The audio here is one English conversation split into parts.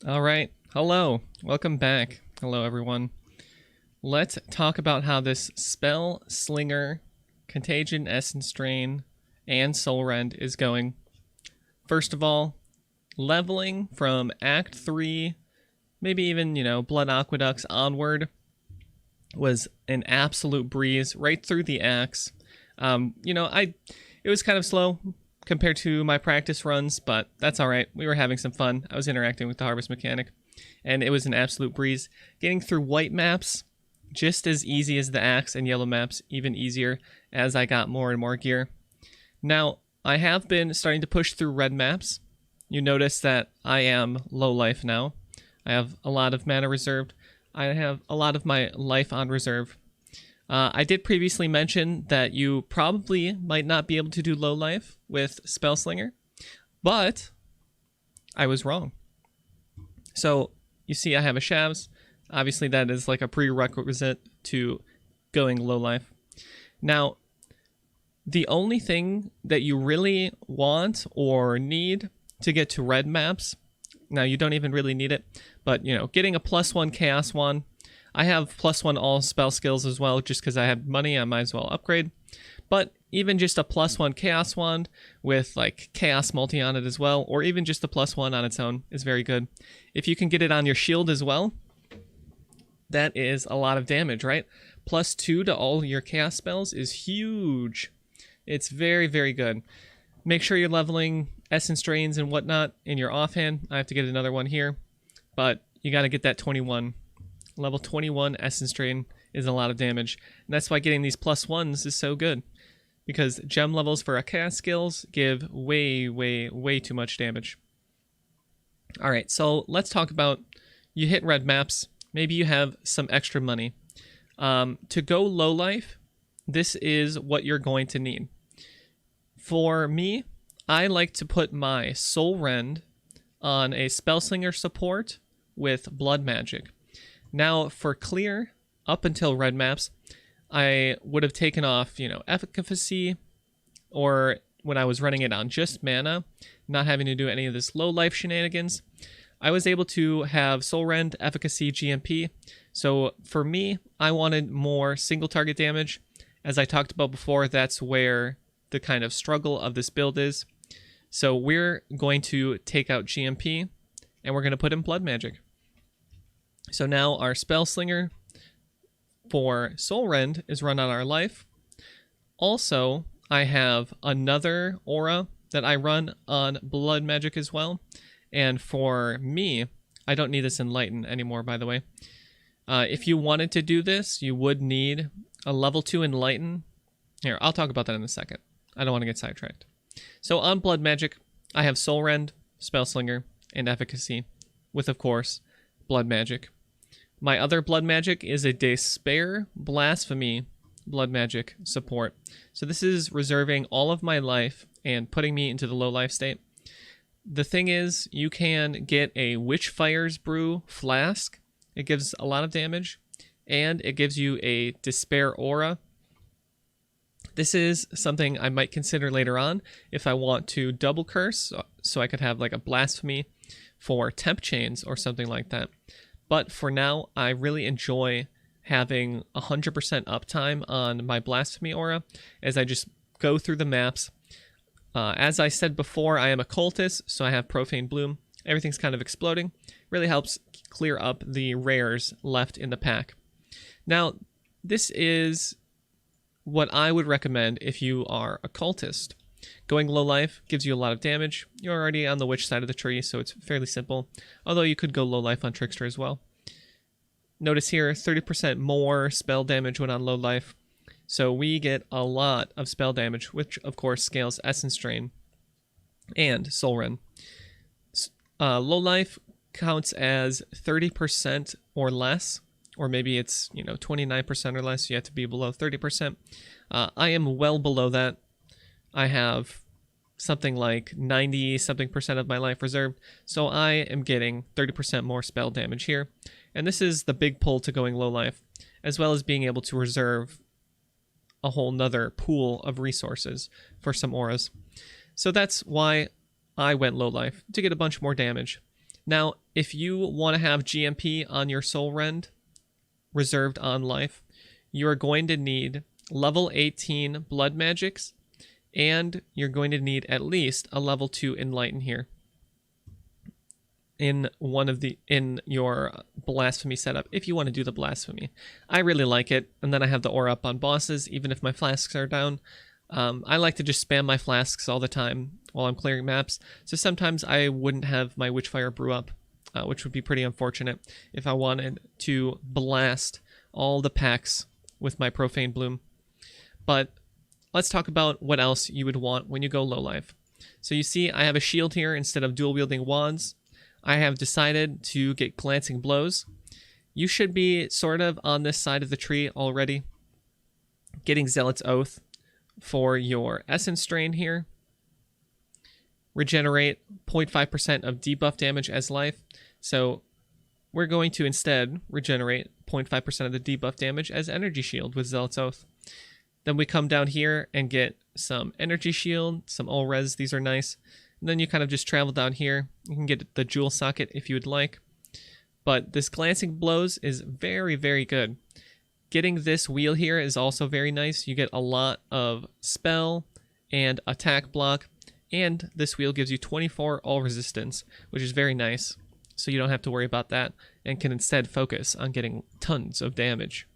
All right. Hello. Welcome back. Hello, everyone. Let's talk about how this Spellslinger, Contagion, Essence Drain, and Soulrend is going. First of all, leveling from Act 3, maybe even, Blood Aqueducts onward was an absolute breeze right through the acts. It was kind of slow compared to my practice runs, but that's all right. We were having some fun. I was interacting with the harvest mechanic, and it was an absolute breeze. Getting through white maps, just as easy as the axe, and yellow maps, even easier as I got more and more gear. Now, I have been starting to push through red maps. You notice that I am low life now. I have a lot of mana reserved. I have a lot of my life on reserve. I did previously mention that you probably might not be able to do low life with Spellslinger, but I was wrong. So you see I have a Shavs. Obviously that is like a prerequisite to going low life. Now, the only thing that you really want or need to get to red maps, now you don't even really need it, but getting a +1 Chaos Wand. I have +1 all spell skills as well, just because I have money, I might as well upgrade. But even just a +1 Chaos Wand with like Chaos Multi on it as well, or even just a +1 on its own is very good. If you can get it on your shield as well, that is a lot of damage, right? +2 to all your Chaos spells is huge. It's very, very good. Make sure you're leveling Essence Drains and whatnot in your offhand. I have to get another one here, but you got to get that 21. Level 21 Essence Drain is a lot of damage. And that's why getting these +1s is so good. Because gem levels for Chaos skills give way, way, way too much damage. Alright, so let's talk about, you hit red maps, maybe you have some extra money. To go low life, this is what you're going to need. For me, I like to put my Soulrend on a Spellslinger support with Blood Magic. Now, for clear, up until red maps, I would have taken off, efficacy, or when I was running it on just mana, not having to do any of this low life shenanigans. I was able to have Soulrend, efficacy, GMP. So for me, I wanted more single target damage. As I talked about before, that's where the kind of struggle of this build is. So we're going to take out GMP, and we're going to put in Blood Magic. So now our Spellslinger for Soulrend is run on our life. Also, I have another aura that I run on Blood Magic as well. And for me, I don't need this Enlighten anymore, by the way. If you wanted to do this, you would need a level 2 Enlighten. Here, I'll talk about that in a second. I don't want to get sidetracked. So on Blood Magic, I have Soulrend, Spellslinger, and Efficacy, with, of course, Blood Magic. My other Blood Magic is a Despair Blasphemy Blood Magic support. So this is reserving all of my life and putting me into the low life state. The thing is, you can get a Witchfire's Brew Flask. It gives a lot of damage, and it gives you a Despair Aura. This is something I might consider later on if I want to double curse, so I could have like a Blasphemy for Temp Chains or something like that. But for now, I really enjoy having 100% uptime on my Blasphemy Aura as I just go through the maps. As I said before, I am a cultist, so I have Profane Bloom. Everything's kind of exploding. Really helps clear up the rares left in the pack. Now, this is what I would recommend if you are a cultist. Going low life gives you a lot of damage. You're already on the witch side of the tree, so it's fairly simple. Although you could go low life on Trickster as well. Notice here, 30% more spell damage when on low life. So we get a lot of spell damage, which of course scales Essence Drain and Soulrend. Low life counts as 30% or less, or maybe it's 29% or less. You have to be below 30%. I am well below that. I have something like 90-something% of my life reserved, so I am getting 30% more spell damage here. And this is the big pull to going low life, as well as being able to reserve a whole nother pool of resources for some auras. So that's why I went low life, to get a bunch more damage. Now, if you want to have GMP on your Soulrend reserved on life, you are going to need level 18 blood magics, and you're going to need at least a level 2 enlighten here in your blasphemy setup, if you want to do the blasphemy. I really like it, and then I have the aura up on bosses even if my flasks are down. I like to just spam my flasks all the time while I'm clearing maps, so sometimes I wouldn't have my Witchfire brew up, which would be pretty unfortunate if I wanted to blast all the packs with my Profane Bloom. But let's talk about what else you would want when you go low life. So you see I have a shield here instead of dual wielding wands. I have decided to get glancing blows. You should be sort of on this side of the tree already, getting Zealot's Oath for your Essence Drain here. Regenerate 0.5% of debuff damage as life. So we're going to instead regenerate 0.5% of the debuff damage as Energy Shield with Zealot's Oath. Then we come down here and get some Energy Shield, some All Res, these are nice. And then you kind of just travel down here. You can get the Jewel Socket if you would like. But this Glancing Blows is very, very good. Getting this wheel here is also very nice. You get a lot of spell and attack block. And this wheel gives you 24 all resistance, which is very nice. So you don't have to worry about that and can instead focus on getting tons of damage.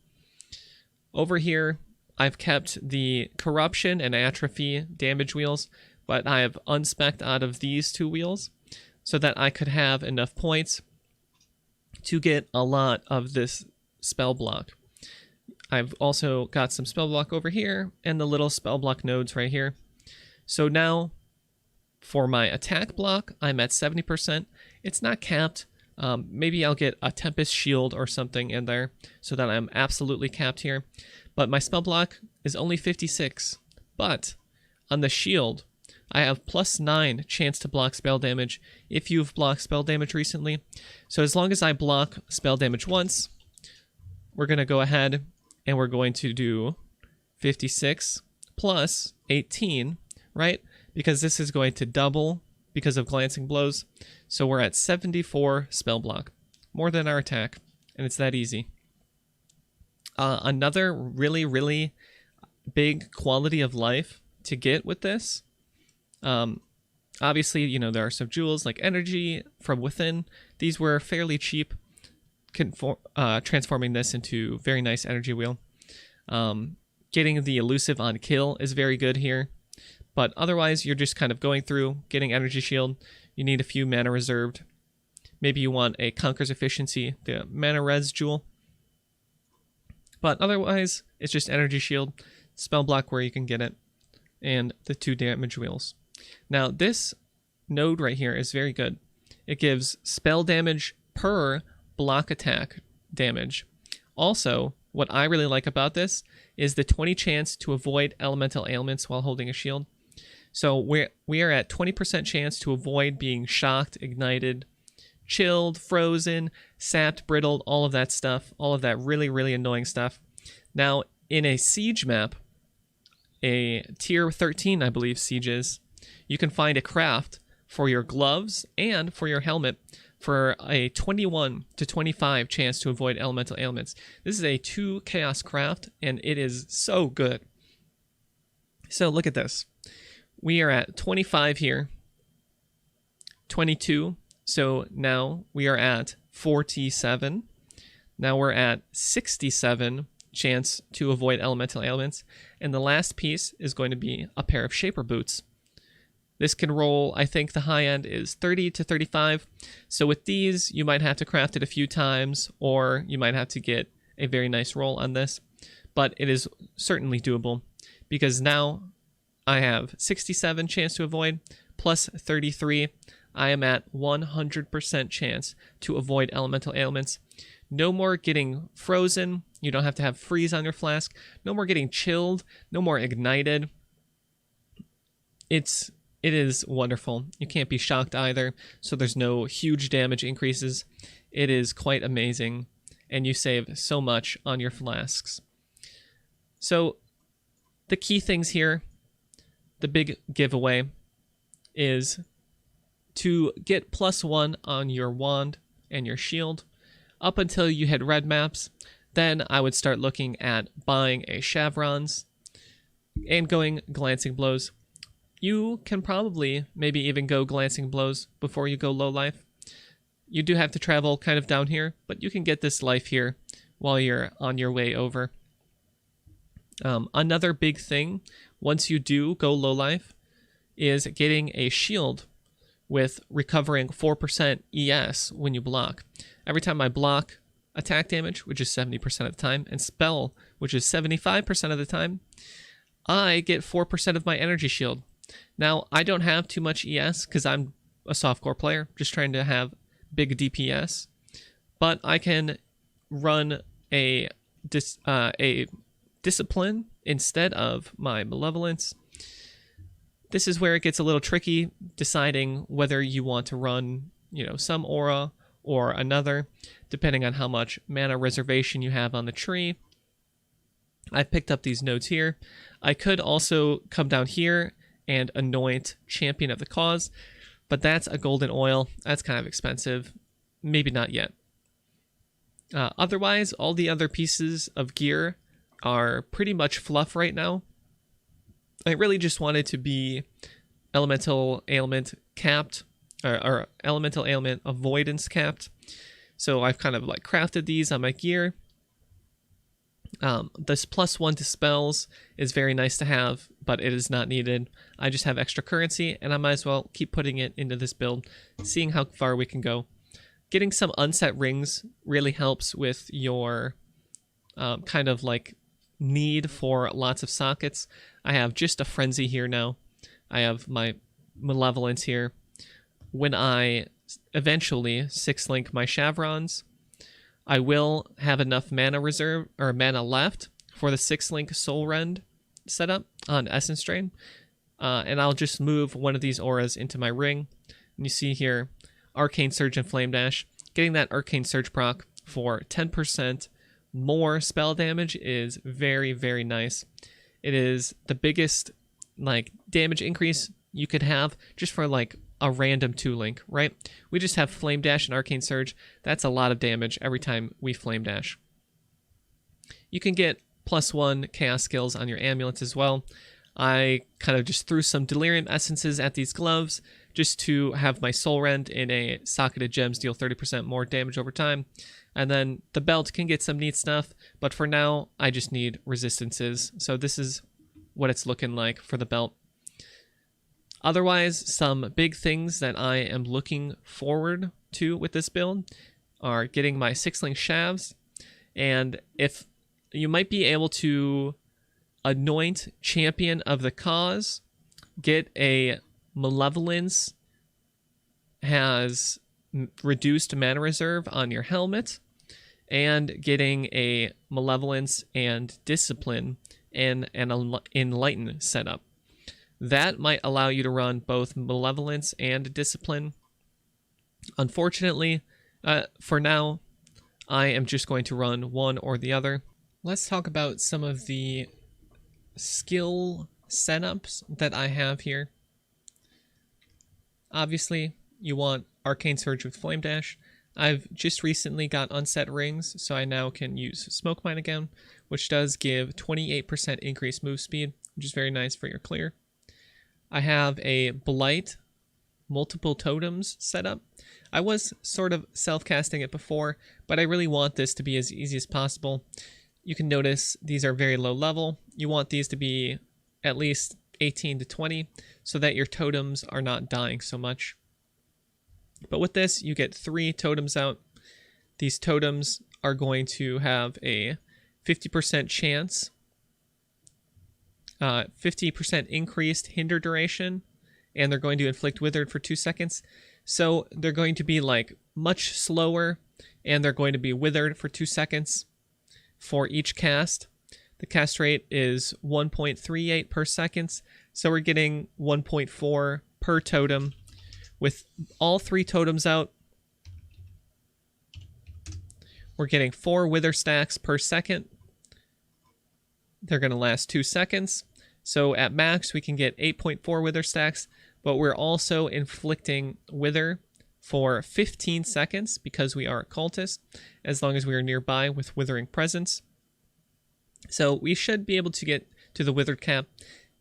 Over here, I've kept the Corruption and Atrophy damage wheels, but I have unspec'd out of these two wheels so that I could have enough points to get a lot of this spell block. I've also got some spell block over here and the little spell block nodes right here. So now for my attack block, I'm at 70%. It's not capped. Maybe I'll get a Tempest Shield or something in there so that I'm absolutely capped here. But my spell block is only 56. But on the shield, I have +9 chance to block spell damage if you've blocked spell damage recently. So as long as I block spell damage once, we're going to go ahead and we're going to do 56 plus 18, right? Because this is going to double because of Glancing Blows. So we're at 74 spell block, more than our attack, and it's that easy. Another really, really big quality of life to get with this, obviously, you know, there are some jewels like Energy from Within. These were fairly cheap, transforming this into very nice energy wheel. Getting the Elusive on kill is very good here. But otherwise, you're just kind of going through, getting Energy Shield. You need a few mana reserved. Maybe you want a Conqueror's Efficiency, the Mana Res Jewel. But otherwise, it's just Energy Shield, Spell Block where you can get it, and the 2 damage wheels. Now, this node right here is very good. It gives spell damage per block attack damage. Also, what I really like about this is the 20 chance to avoid elemental ailments while holding a shield. So we are at 20% chance to avoid being shocked, ignited, chilled, frozen, sapped, brittled, all of that stuff, all of that really, really annoying stuff. Now, in a siege map, a tier 13, I believe siege is, you can find a craft for your gloves and for your helmet for a 21 to 25 chance to avoid elemental ailments. This is a 2 chaos craft, and it is so good. So look at this. We are at 25 here, 22. So now we are at 47. Now we're at 67 chance to avoid elemental ailments. And the last piece is going to be a pair of Shaper boots. This can roll, I think the high end is 30 to 35. So with these, you might have to craft it a few times, or you might have to get a very nice roll on this. But it is certainly doable, because now I have 67 chance to avoid, plus 33. I am at 100% chance to avoid elemental ailments. No more getting frozen. You don't have to have freeze on your flask. No more getting chilled. No more ignited. It is wonderful. You can't be shocked either, so there's no huge damage increases. It is quite amazing, and you save so much on your flasks. So the key things here, the big giveaway, is to get +1 on your wand and your shield up until you hit red maps. Then I would start looking at buying a Chevrons and going Glancing Blows. You can probably maybe even go Glancing Blows before you go low life. You do have to travel kind of down here, but you can get this life here while you're on your way over. Another big thing, once you do go low life, is getting a shield with recovering 4% ES when you block. Every time I block attack damage, which is 70% of the time, and spell, which is 75% of the time, I get 4% of my energy shield. Now, I don't have too much ES because I'm a softcore player, just trying to have big DPS, but I can run a discipline instead of my malevolence. This is where it gets a little tricky, deciding whether you want to run, some aura or another, depending on how much mana reservation you have on the tree. I've picked up these nodes here. I could also come down here and anoint Champion of the Cause, but that's a golden oil. That's kind of expensive. Maybe not yet. Otherwise, all the other pieces of gear are pretty much fluff right now. I really just wanted to be elemental ailment capped, or elemental ailment avoidance capped. So I've kind of like crafted these on my gear. This +1 to spells is very nice to have, but it is not needed. I just have extra currency, and I might as well keep putting it into this build, seeing how far we can go. Getting some unset rings really helps with your kind of like need for lots of sockets. I have just a frenzy here now. I have my malevolence here. When I eventually 6-link my Chevrons, I will have enough mana reserve or mana left for the 6-link Soulrend setup on Essence Drain, and I'll just move one of these auras into my ring. And you see here, Arcane Surge and Flame Dash. Getting that Arcane Surge proc for 10% more spell damage is very, very nice. It is the biggest damage increase you could have just for a random 2-link, right? We just have Flame Dash and Arcane Surge. That's a lot of damage every time we Flame Dash. You can get +1 Chaos skills on your amulets as well. I kind of just threw some Delirium Essences at these gloves just to have my Soulrend in a Socketed Gems deal 30% more damage over time. And then the belt can get some neat stuff, but for now, I just need resistances. So this is what it's looking like for the belt. Otherwise, some big things that I am looking forward to with this build are getting my 6-link Shavs, and if you might be able to anoint Champion of the Cause, get a Malevolence, has reduced mana reserve on your helmet, and getting a Malevolence and Discipline and an Enlighten setup. That might allow you to run both Malevolence and Discipline. Unfortunately, for now, I am just going to run one or the other. Let's talk about some of the skill setups that I have here. Obviously, you want Arcane Surge with Flame Dash. I've just recently got unset rings, so I now can use Smoke Mine again, which does give 28% increased move speed, which is very nice for your clear. I have a Blight multiple totems setup. I was sort of self-casting it before, but I really want this to be as easy as possible. You can notice these are very low level. You want these to be at least 18 to 20 so that your totems are not dying so much. But with this, you get 3 totems out. These totems are going to have a 50% chance, 50% increased hinder duration, and they're going to inflict withered for 2 seconds. So they're going to be much slower, and they're going to be withered for 2 seconds for each cast. The cast rate is 1.38 per second, so we're getting 1.4 per totem. With all 3 totems out, we're getting 4 wither stacks per second. They're going to last 2 seconds. So at max, we can get 8.4 wither stacks. but we're also inflicting Wither for 15 seconds because we are a cultist, as long as we are nearby with Withering Presence. So we should be able to get to the Withered cap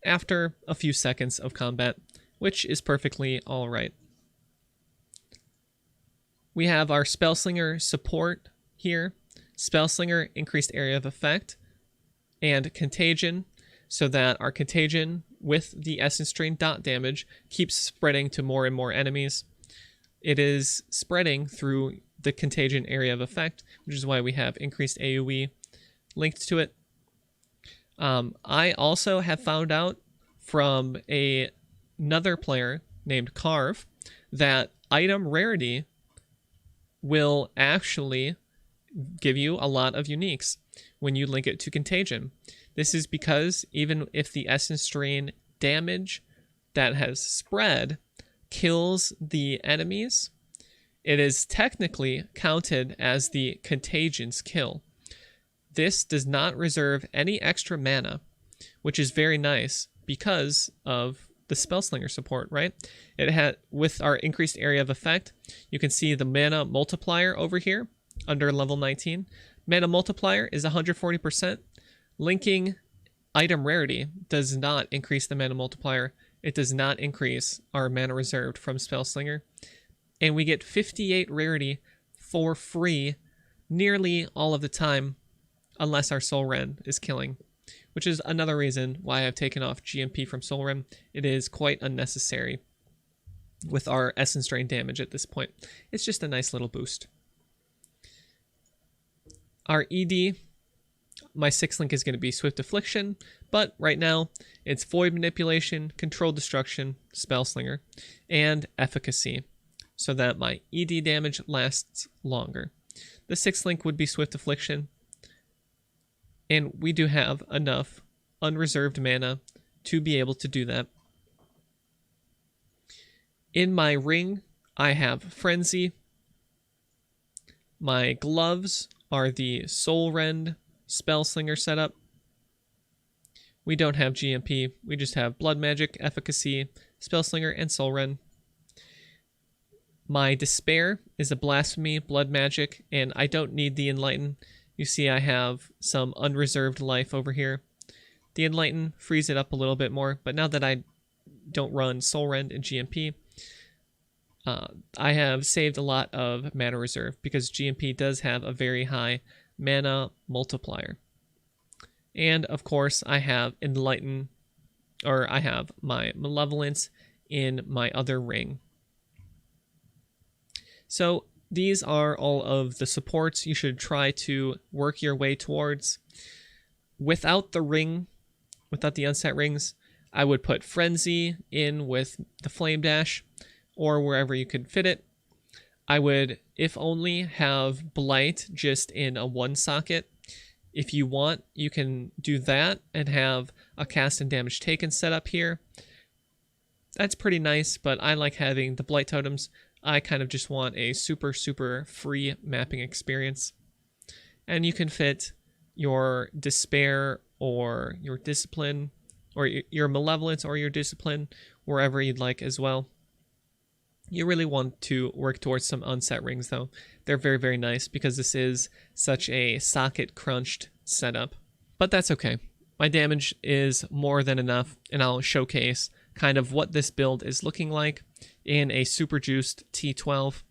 after a few seconds of combat, which is perfectly alright. We have our Spellslinger support here. Spellslinger, increased area of effect, and Contagion, so that our Contagion with the Essence Drain dot damage keeps spreading to more and more enemies. It is spreading through the Contagion area of effect, which is why we have increased AoE linked to it. I also have found out from another player named Carve that item rarity will actually give you a lot of uniques when you link it to Contagion. This is because even if the Essence Drain damage that has spread kills the enemies, it is technically counted as the Contagion's kill. This does not reserve any extra mana, which is very nice because of the Spellslinger support, right? It had, with our increased area of effect, you can see the mana multiplier over here under level 19. Mana multiplier is 140%. Linking item rarity does not increase the mana multiplier. It does not increase our mana reserved from Spellslinger. And we get 58 rarity for free nearly all of the time, unless our Soulrend is killing, which is another reason why I've taken off GMP from Soulrend. It is quite unnecessary with our Essence Drain damage at this point. It's just a nice little boost. Our ED, my 6th link is going to be Swift Affliction, but right now it's Void Manipulation, Controlled Destruction, Spellslinger, and Efficacy, so that my ED damage lasts longer. The 6th link would be Swift Affliction, and we do have enough unreserved mana to be able to do that. In my ring, I have Frenzy. My gloves are the Soulrend Spellslinger setup. We don't have GMP, we just have Blood Magic, Efficacy, Spellslinger, and Soulrend. My Despair is a Blasphemy, Blood Magic, and I don't need the Enlighten. You see I have some unreserved life over here. The Enlighten frees it up a little bit more, but now that I don't run Soulrend and GMP, I have saved a lot of mana reserve because GMP does have a very high mana multiplier. And of course I have Enlighten, or I have my Malevolence in my other ring. So these are all of the supports you should try to work your way towards. Without the ring, without the unset rings, I would put Frenzy in with the Flame Dash or wherever you could fit it. I would, if only, have Blight just in a 1 socket. If you want, you can do that and have a cast and damage taken set up here. That's pretty nice, but I like having the Blight totems. I kind of just want a super free mapping experience. And you can fit your Despair or your Discipline, or your Malevolence or your Discipline, wherever you'd like as well. You really want to work towards some unset rings though. They're very nice because this is such a socket crunched setup. But that's okay. My damage is more than enough, and I'll showcase kind of what this build is looking like in a super juiced T12.